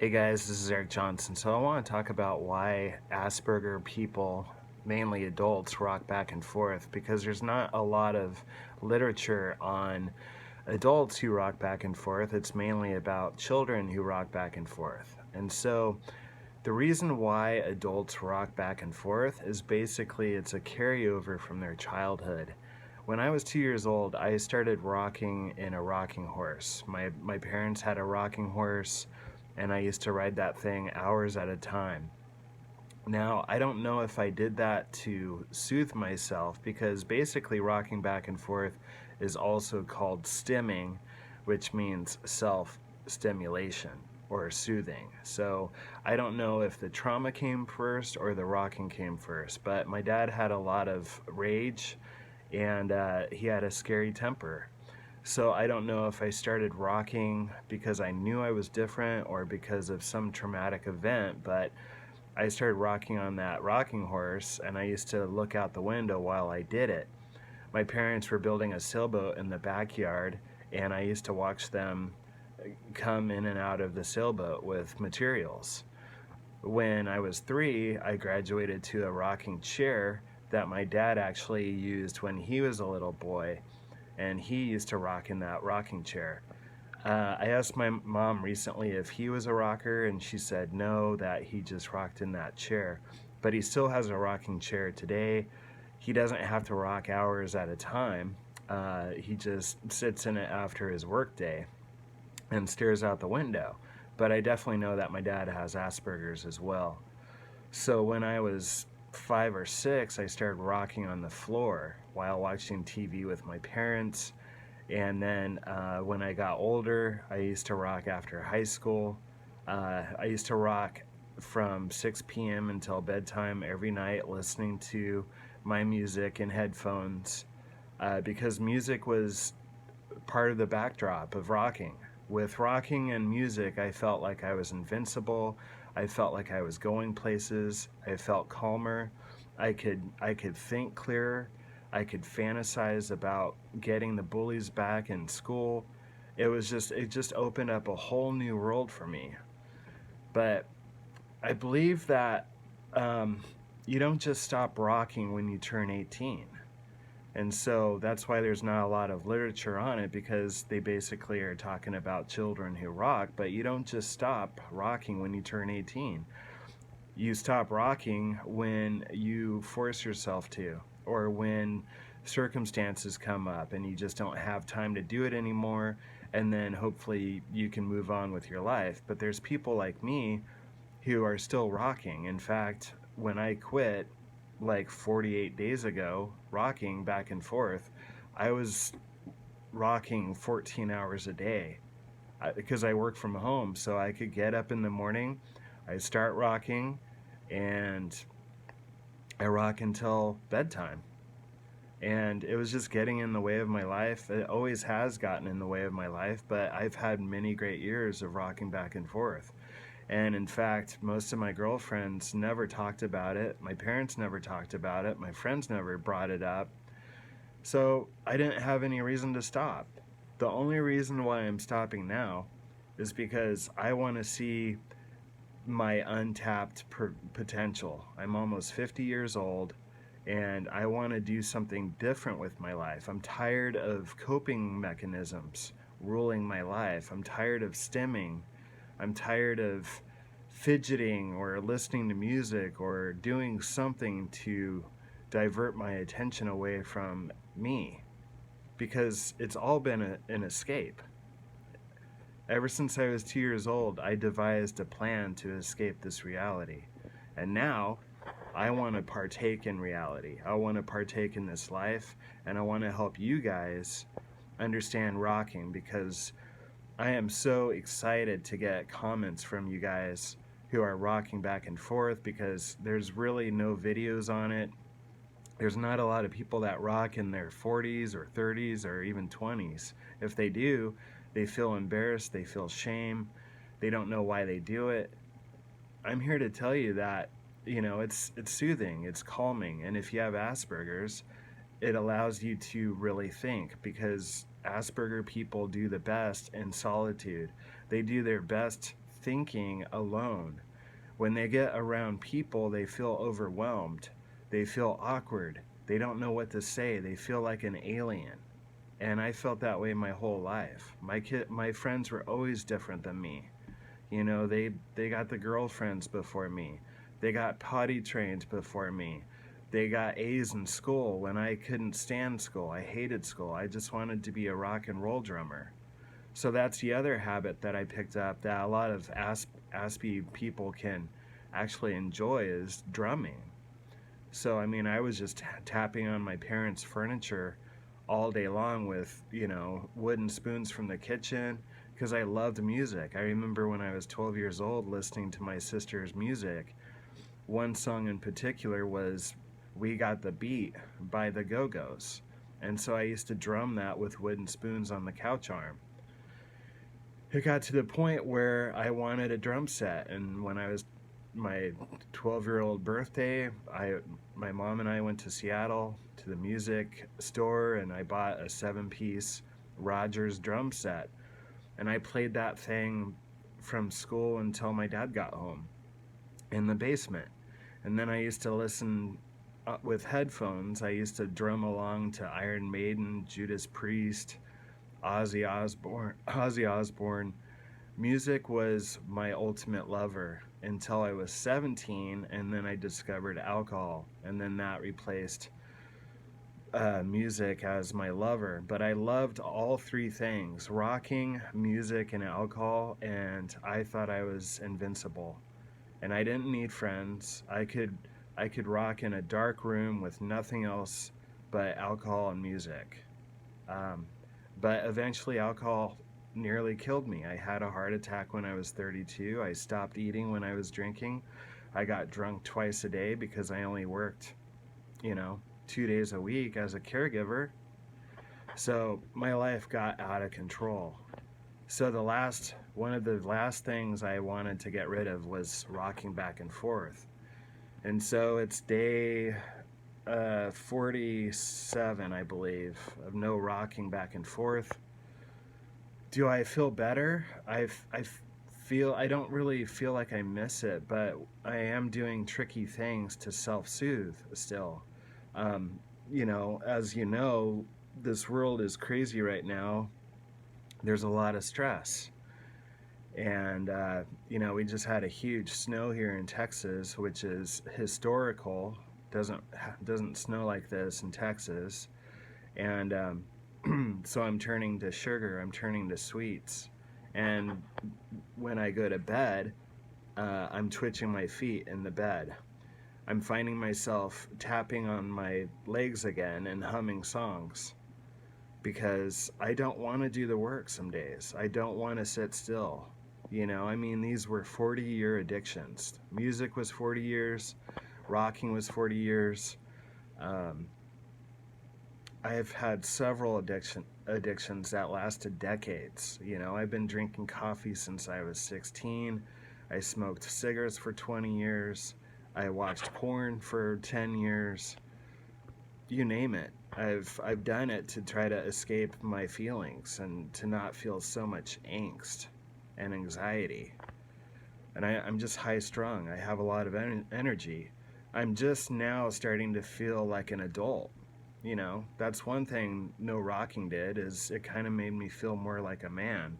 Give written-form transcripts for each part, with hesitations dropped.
Hey guys, this is Eric Johnson. So I want to talk about why Asperger people, mainly adults, rock back and forth because there's not a lot of literature on adults who rock back and forth. It's mainly about children who rock back and forth. And so the reason why adults rock back and forth is basically it's a carryover from their childhood. When I was 2 years old, I started rocking in a rocking horse. My parents had a rocking horse, and I used to ride that thing hours at a time. Now, I don't know if I did that to soothe myself because basically rocking back and forth is also called stimming, which means self stimulation or soothing. So I don't know if the trauma came first or the rocking came first, but my dad had a lot of rage and he had a scary temper. So I don't know if I started rocking because I knew I was different or because of some traumatic event, but I started rocking on that rocking horse and I used to look out the window while I did it. My parents were building a sailboat in the backyard and I used to watch them come in and out of the sailboat with materials. When I was 3, I graduated to a rocking chair that my dad actually used when he was a little boy, and he used to rock in that rocking chair. I asked my mom recently if he was a rocker, and she said no, that he just rocked in that chair. But he still has a rocking chair today. He doesn't have to rock hours at a time. He just sits in it after his workday and stares out the window. But I definitely know that my dad has Asperger's as well. So when I was 5 or 6, I started rocking on the floor while watching TV with my parents. And then when I got older, I used to rock after high school. I used to rock from 6 p.m. until bedtime every night, listening to my music in headphones because music was part of the backdrop of rocking. With rocking and music, I felt like I was invincible. I felt like I was going places. I felt calmer. I could think clearer. I could fantasize about getting the bullies back in school. It just opened up a whole new world for me. But I believe that um, you don't just stop rocking when you turn 18. And so that's why there's not a lot of literature on it because they basically are talking about children who rock, but you don't just stop rocking when you turn 18. You stop rocking when you force yourself to, or when circumstances come up and you just don't have time to do it anymore, and then hopefully you can move on with your life. But there's people like me who are still rocking. In fact, when I quit like 48 days ago, rocking back and forth, I was rocking 14 hours a day because I work from home. So I could get up in the morning, I start rocking, and I rock until bedtime. And it was just getting in the way of my life. It always has gotten in the way of my life, but I've had many great years of rocking back and forth. And in fact, most of my girlfriends never talked about it. My parents never talked about it. My friends never brought it up. So I didn't have any reason to stop. The only reason why I'm stopping now is because I want to see my untapped potential. I'm almost 50 years old and I want to do something different with my life. I'm tired of coping mechanisms ruling my life. I'm tired of stimming. I'm tired of fidgeting or listening to music or doing something to divert my attention away from me because it's all been an escape. Ever since I was 2 years old, I devised a plan to escape this reality. And now I want to partake in reality. I want to partake in this life, and I want to help you guys understand rocking because I am so excited to get comments from you guys who are rocking back and forth because there's really no videos on it. There's not a lot of people that rock in their 40s or 30s or even 20s. If they do, they feel embarrassed, they feel shame, they don't know why they do it. I'm here to tell you that, it's soothing, it's calming, and if you have Asperger's, it allows you to really think because Asperger people do the best in solitude. They do their best thinking alone. When they get around people, they feel overwhelmed. They feel awkward. They don't know what to say. They feel like an alien. And I felt that way my whole life. My friends were always different than me. You know, they got the girlfriends before me. They got potty trained before me. They got A's in school when I couldn't stand school. I hated school. I just wanted to be a rock and roll drummer. So that's the other habit that I picked up that a lot of Aspie people can actually enjoy is drumming. So, I mean, I was just tapping on my parents' furniture all day long with, you know, wooden spoons from the kitchen because I loved music. I remember when I was 12 years old listening to my sister's music. One song in particular was We Got the Beat by the Go-Go's. And so I used to drum that with wooden spoons on the couch arm. It got to the point where I wanted a drum set, and when I was my 12-year-old birthday, my mom and I went to Seattle to the music store, and I bought a 7-piece Rogers drum set, and I played that thing from school until my dad got home in the basement. And then I used to listen with headphones. I used to drum along to Iron Maiden, Judas Priest, Ozzy Osbourne. Music was my ultimate lover until I was 17, and then I discovered alcohol, and then that replaced music as my lover. But I loved all three things: rocking, music, and alcohol, and I thought I was invincible. And I didn't need friends. I could rock in a dark room with nothing else but alcohol and music. Um, but eventually, alcohol nearly killed me. I had a heart attack when I was 32. I stopped eating when I was drinking. I got drunk twice a day because I only worked, you know, 2 days a week as a caregiver. So my life got out of control. So one of the last things I wanted to get rid of was rocking back and forth. And so it's day 47, I believe, of no rocking back and forth. Do I feel better? I don't really feel like I miss it, but I am doing tricky things to self-soothe still. Um, as you know, this world is crazy right now. There's a lot of stress. And, we just had a huge snow here in Texas, which is historical. Doesn't snow like this in Texas. And so I'm turning to sugar, I'm turning to sweets. And when I go to bed, I'm twitching my feet in the bed. I'm finding myself tapping on my legs again and humming songs because I don't want to do the work some days. I don't want to sit still. These were 40-year addictions. Music was 40 years, rocking was 40 years. I've had several addictions that lasted decades. I've been drinking coffee since I was 16. I smoked cigarettes for 20 years. I watched porn for 10 years. You name it. I've done it to try to escape my feelings and to not feel so much angst and anxiety. And I'm just high strung. I have a lot of energy. I'm just now starting to feel like an adult. That's one thing no rocking did, is it kind of made me feel more like a man.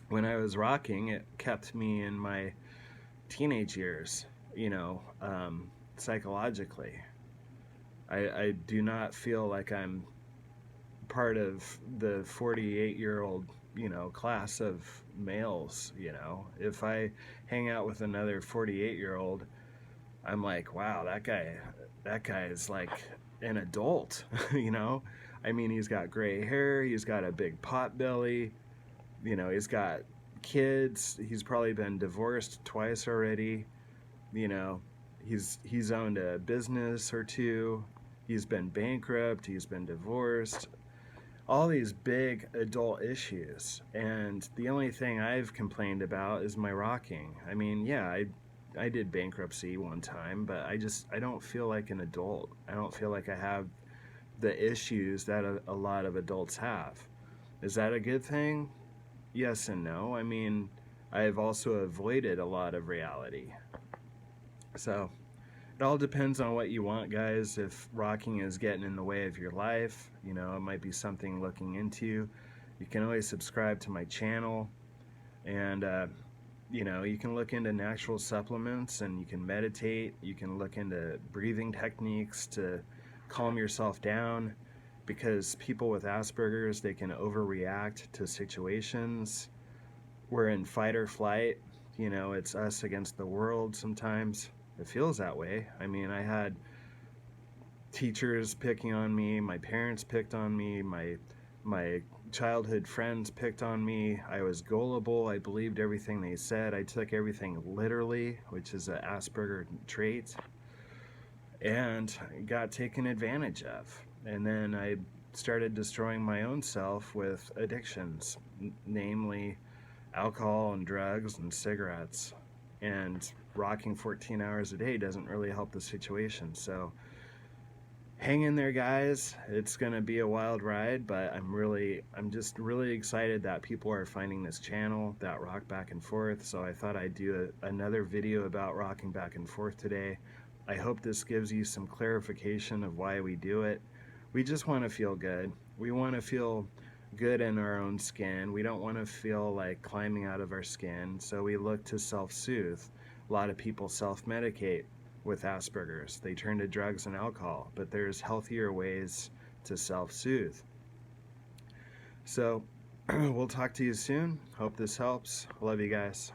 When I was rocking, it kept me in my teenage years, psychologically. I do not feel like I'm part of the 48-year-old, class of males. If I hang out with another 48-year-old, I'm like, wow, that guy is like an adult. He's got gray hair, he's got a big pot belly, he's got kids, he's probably been divorced twice already, he's owned a business or two, he's been bankrupt, he's been divorced, all these big adult issues. And the only thing I've complained about is my rocking. I did bankruptcy one time, but I don't feel like an adult. I don't feel like I have the issues that a lot of adults have. Is that a good thing? Yes and no. I've also avoided a lot of reality. So it all depends on what you want, guys. If rocking is getting in the way of your life, you know, it might be something looking into. You can always subscribe to my channel, and you know, you can look into natural supplements, and you can meditate. You can look into breathing techniques to calm yourself down, because people with Asperger's, they can overreact to situations. We're in fight or flight. You know, it's us against the world sometimes. It feels that way. I mean, I had teachers picking on me, my parents picked on me, my childhood friends picked on me. I was gullible. I believed everything they said. I took everything literally, which is an Asperger trait, and got taken advantage of. And then I started destroying my own self with addictions, namely alcohol and drugs and cigarettes. And rocking 14 hours a day doesn't really help the situation. So hang in there, guys. It's gonna be a wild ride, but I'm just really excited that people are finding this channel that rock back and forth. So I thought I'd do another video about rocking back and forth today. I hope this gives you some clarification of why we do it. We just want to feel good. We want to feel good in our own skin. We don't want to feel like climbing out of our skin, so we look to self-soothe. A lot of people self-medicate with Asperger's. They turn to drugs and alcohol, but there's healthier ways to self-soothe. So we'll talk to you soon. Hope this helps. Love you guys.